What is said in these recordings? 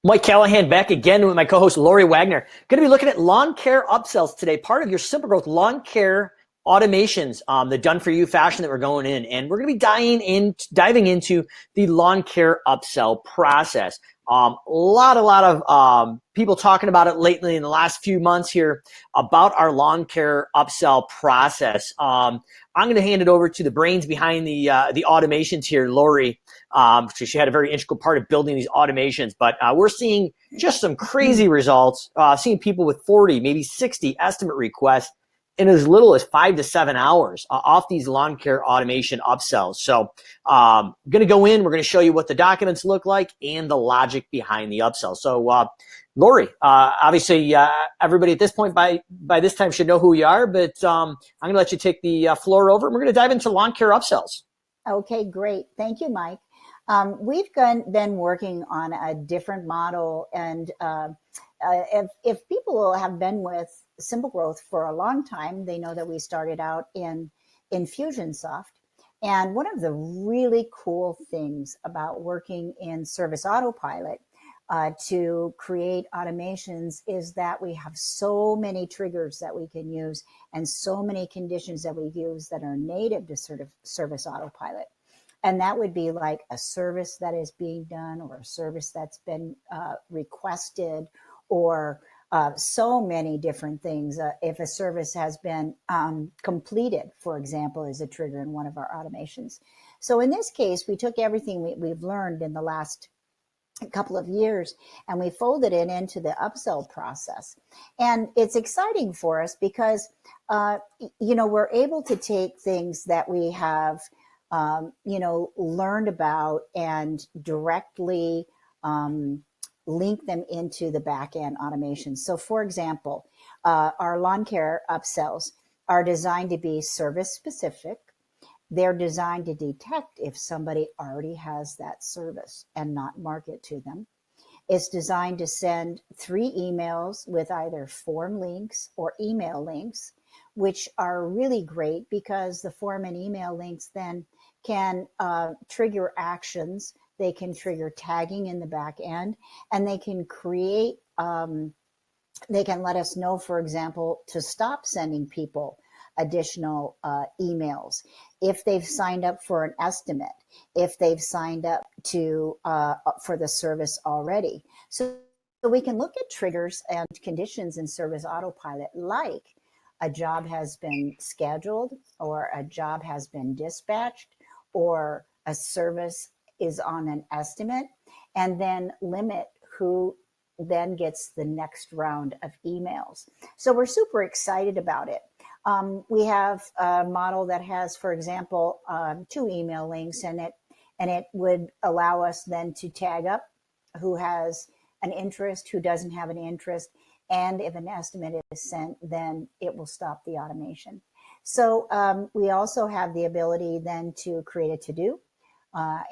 Mike Callahan back again with my co-host Lori Wagner. Going to be looking at lawn care upsells today, part of your Simple Growth lawn care automations, the done-for-you fashion that we're going in. And we're going to be diving into the lawn care upsell process. A lot of people talking about it lately in the last few months here about our lawn care upsell process. I'm going to hand it over to the brains behind the automations here, Lori. So she had a very integral part of building these automations, but we're seeing just some crazy results, seeing people with 40, maybe 60 estimate requests in as little as 5 to 7 hours off these lawn care automation upsells. So I'm going to go in, we're going to show you what the documents look like and the logic behind the upsell. So Lori, obviously everybody at this point by this time should know who you are, but I'm going to let you take the floor over and we're going to dive into lawn care upsells. Okay, great. Thank you, Mike. We've been working on a different model, and if people have been with Simple Growth for a long time, they know that we started out in Infusionsoft. And one of the really cool things about working in Service Autopilot to create automations is that we have so many triggers that we can use and so many conditions that we use that are native to Service Autopilot. And that would be like a service that is being done or a service that's been requested or so many different things. If a service has been completed, for example, is a trigger in one of our automations. So in this case, we took everything we've learned in the last couple of years and we folded it into the upsell process. And it's exciting for us because, we're able to take things that we have learned about and directly link them into the back-end automation. So for example, our lawn care upsells are designed to be service specific. They're designed to detect if somebody already has that service and not market to them. It's designed to send 3 emails with either form links or email links, which are really great because the form and email links then can trigger actions. They can trigger tagging in the back end, and they can create, they can let us know, for example, to stop sending people additional emails if they've signed up for an estimate, if they've signed up to for the service already. So we can look at triggers and conditions in Service Autopilot, like a job has been scheduled or a job has been dispatched or a service is on an estimate, and then limit who then gets the next round of emails. So we're super excited about it. We have a model that has, for example, 2 email links, and it would allow us then to tag up who has an interest, who doesn't have an interest, and if an estimate is sent, then it will stop the automation. So we also have the ability then to create a to-do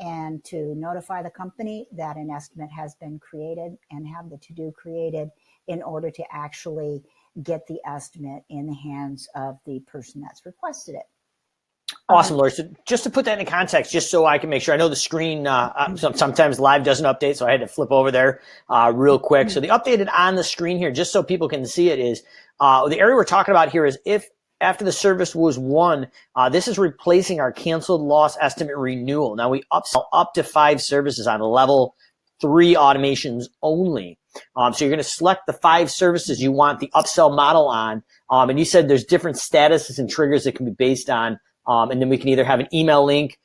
and to notify the company that an estimate has been created and have the to-do created in order to actually get the estimate in the hands of the person that's requested it. Awesome, Lori. So just to put that in context, just so I can make sure, I know the screen sometimes live doesn't update, so I had to flip over there real quick. So the updated on the screen here, just so people can see it, is the area we're talking about here is if after the service was won, this is replacing our canceled loss estimate renewal. Now we upsell up to 5 services on level 3 automations only. So you're going to select the 5 services you want the upsell model on. And you said there's different statuses and triggers that can be based on. And then we can either have an email link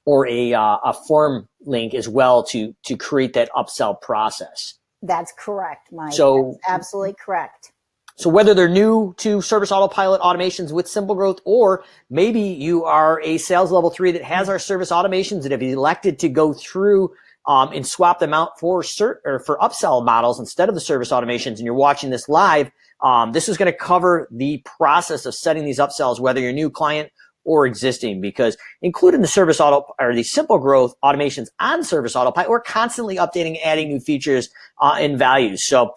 or a form link as well to create that upsell process. That's correct, Mike. So that's absolutely correct. So whether they're new to Service Autopilot automations with Simple Growth, or maybe you are a sales level 3 that has our service automations that have elected to go through and swap them out for upsell models instead of the service automations, and you're watching this live, this is going to cover the process of setting these upsells, whether you're a new client or existing, because including the service auto or the Simple Growth automations on Service Autopilot, we're constantly updating, adding new features and values. So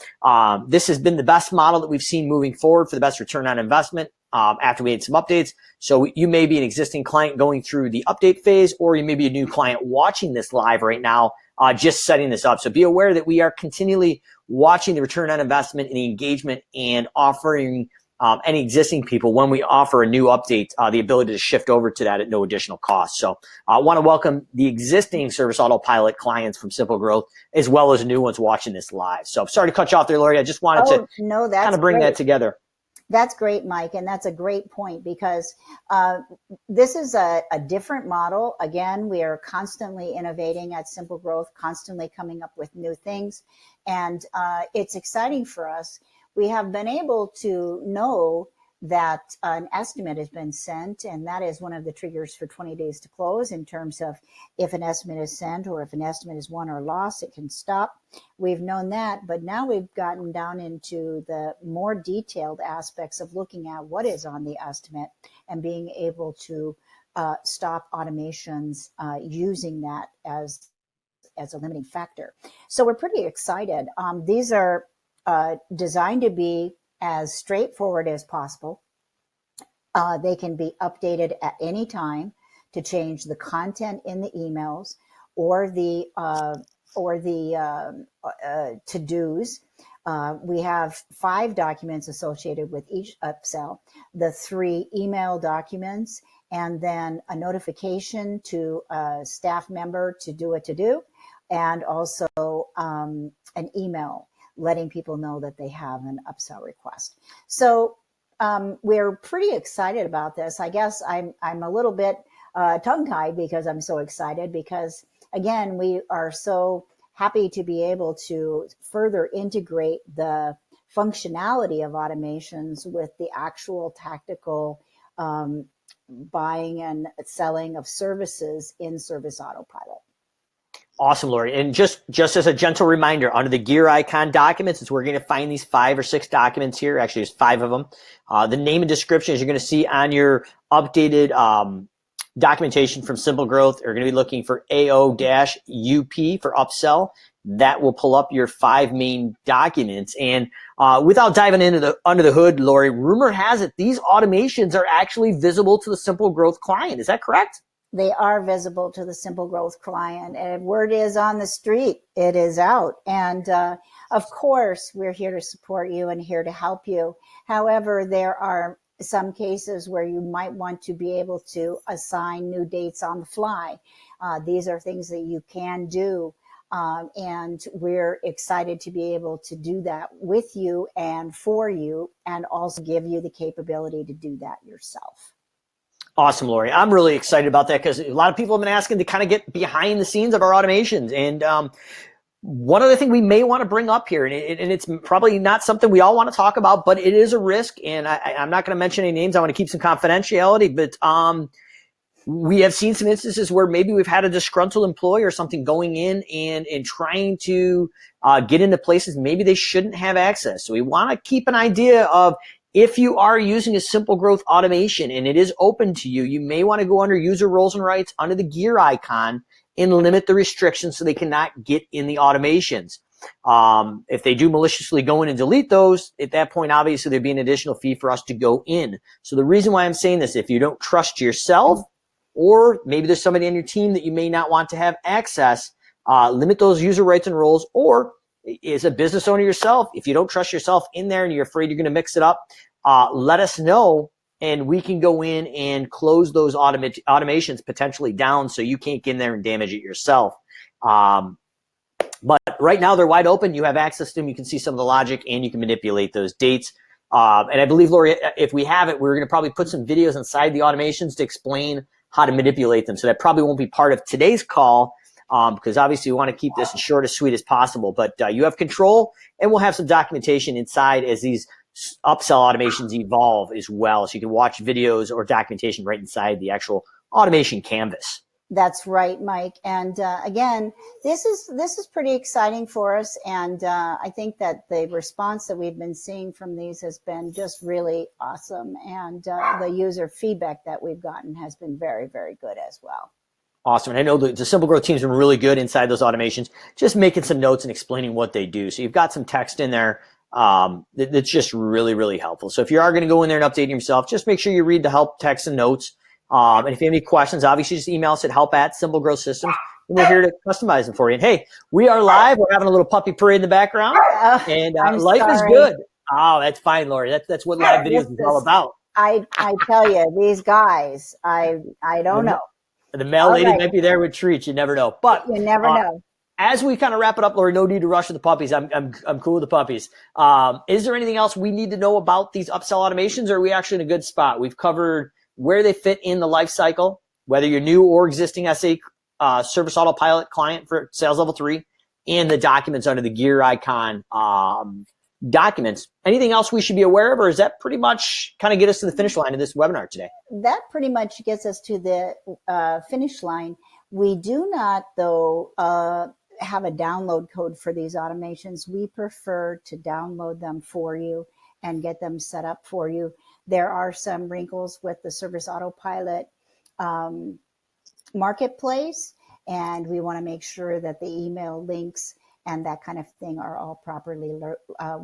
this has been the best model that we've seen moving forward for the best return on investment after we made some updates. So you may be an existing client going through the update phase, or you may be a new client watching this live right now, just setting this up. So be aware that we are continually watching the return on investment and the engagement, and offering any existing people, when we offer a new update, the ability to shift over to that at no additional cost. So I want to welcome the existing Service Autopilot clients from Simple Growth, as well as new ones watching this live. So sorry to cut you off there, Lori. I just wanted to kind of bring that together. That's great, Mike, and that's a great point, because this is a different model. Again, we are constantly innovating at Simple Growth, constantly coming up with new things, and it's exciting for us. We have been able to know that an estimate has been sent, and that is one of the triggers for 20 days to close in terms of if an estimate is sent or if an estimate is won or lost, it can stop. We've known that, but now we've gotten down into the more detailed aspects of looking at what is on the estimate and being able to stop automations using that as a limiting factor. So we're pretty excited. These are designed to be as straightforward as possible. They can be updated at any time to change the content in the emails or the to-dos. We have 5 documents associated with each upsell, the 3 email documents, and then a notification to a staff member to do a to-do, and also an email letting people know that they have an upsell request. So we're pretty excited about this. I guess I'm a little bit tongue-tied because I'm so excited, because again, we are so happy to be able to further integrate the functionality of automations with the actual tactical buying and selling of services in Service Autopilot. Awesome, Lori. And just as a gentle reminder, under the gear icon documents, is where we're going to find these 5 or 6 documents here. Actually, there's 5 of them. The name and description, as you're going to see on your updated documentation from Simple Growth, are going to be looking for AO-UP for upsell. That will pull up your 5 main documents. And without diving into under the hood, Lori, rumor has it these automations are actually visible to the Simple Growth client. Is that correct? They are visible to the Simple Growth client, and word is on the street, it is out. And of course, we're here to support you and here to help you. However, there are some cases where you might want to be able to assign new dates on the fly. These are things that you can do. And we're excited to be able to do that with you and for you, and also give you the capability to do that yourself. Awesome, Lori. I'm really excited about that, because a lot of people have been asking to kind of get behind the scenes of our automations. And one other thing we may want to bring up here, and it's probably not something we all want to talk about, but it is a risk. And I'm not going to mention any names. I want to keep some confidentiality, but we have seen some instances where maybe we've had a disgruntled employee or something going in and trying to get into places maybe they shouldn't have access. So we want to keep an idea of, if you are using a Simple Growth automation and it is open to you, you may want to go under user roles and rights under the gear icon and limit the restrictions so they cannot get in the automations. If they do maliciously go in and delete those, at that point, obviously there'd be an additional fee for us to go in. So the reason why I'm saying this, if you don't trust yourself, or maybe there's somebody on your team that you may not want to have access, limit those user rights and roles. Or as a business owner yourself, if you don't trust yourself in there and you're afraid you're going to mix it up, let us know, and we can go in and close those automations potentially down so you can't get in there and damage it yourself. But right now they're wide open. You have access to them. You can see some of the logic, and you can manipulate those dates. And I believe, Lori, if we have it, we're going to probably put some videos inside the automations to explain how to manipulate them. So that probably won't be part of today's call, because obviously we want to keep this as short, as sweet as possible. But you have control, and we'll have some documentation inside as these upsell automations evolve as well. So you can watch videos or documentation right inside the actual automation canvas. That's right, Mike. And again, this is pretty exciting for us, and I think that the response that we've been seeing from these has been just really awesome, and the user feedback that we've gotten has been very, very good as well. Awesome. And I know the Simple Growth team's been really good inside those automations, just making some notes and explaining what they do. So you've got some text in there that's just really, really helpful. So if you are going to go in there and update yourself, just make sure you read the help text and notes. And if you have any questions, obviously just email us at help@Simple Growth Systems, and we're here to customize them for you. And hey, we are live. We're having a little puppy parade in the background, and life is good. Oh, that's fine, Lori. That's what live videos is all about. I tell you, these guys, I don't know. The mail lady might be there with treats. You never know. But you never know. As we kind of wrap it up, Lori, no need to rush with the puppies. I'm cool with the puppies. Is there anything else we need to know about these upsell automations, or are we actually in a good spot? We've covered where they fit in the life cycle, whether you're new or existing SA Service Autopilot client for Sales Level 3, and the documents under the gear icon documents. Anything else we should be aware of, or is that pretty much kind of get us to the finish line of this webinar today? That pretty much gets us to the finish line. We do not, though, have a download code for these automations. We prefer to download them for you and get them set up for you. There are some wrinkles with the Service Autopilot marketplace, and we want to make sure that the email links and that kind of thing are all properly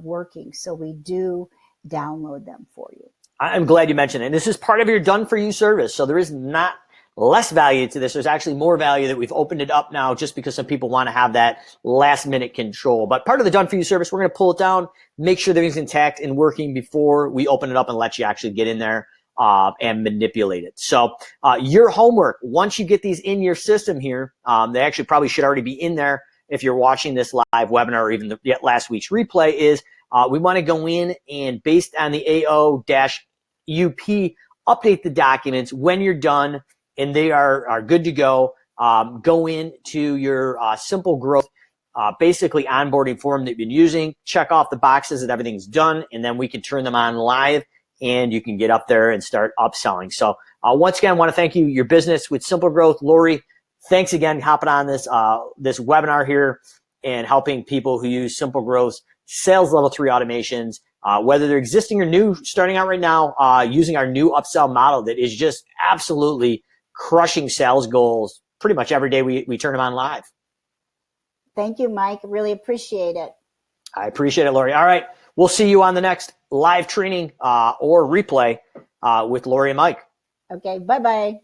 working. So we do download them for you. I'm glad you mentioned it. And this is part of your done for you service. So there is not less value to this. There's actually more value that we've opened it up now just because some people want to have that last minute control. But part of the done for you service, we're going to pull it down, make sure everything's intact and working before we open it up and let you actually get in there and manipulate it. So your homework, once you get these in your system here, they actually probably should already be in there if you're watching this live webinar or even last week's replay, is we want to go in and, based on the AO-UP, update the documents when you're done and they are good to go. Go into your Simple Growth basically onboarding form that you've been using, check off the boxes that everything's done, and then we can turn them on live and you can get up there and start upselling. So once again, I want to thank you, your business with Simple Growth. Lori, thanks again hopping on this webinar here and helping people who use Simple Growth's Sales Level 3 automations, whether they're existing or new, starting out right now, using our new upsell model that is just absolutely crushing sales goals pretty much every day we turn them on live. Thank you, Mike. Really appreciate it. I appreciate it, Lori. All right. We'll see you on the next live training or replay with Lori and Mike. Okay. Bye-bye.